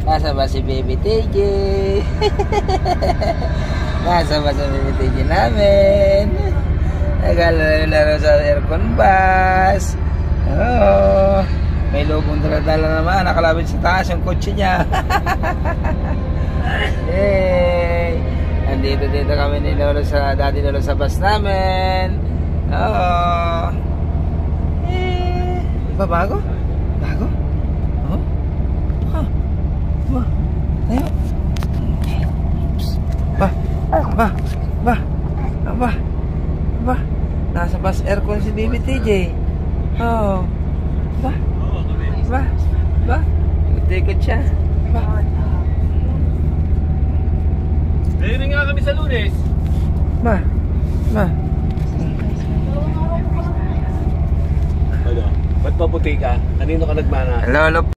Nasa ba si Baby TJ? Nasa ba si Baby TJ namin? Naglalaro sa aircon bus. Oh, may lubong dala-dala naman. Nakalapit sa taas yung kotse niya. Yay! Andito kami ni Lolo sa dati Lolo sa bus namin. Oh. Ba bago? Bago? Oh? Ah. Ba. Tayo. Ba. Nasa bus aircon si Baby TJ. Oh. Ba. Tikot siya. Meron nga kami sa Lunes. Ba. Ano? Ba't maputi ka? Kanino ka nagmana? Lolo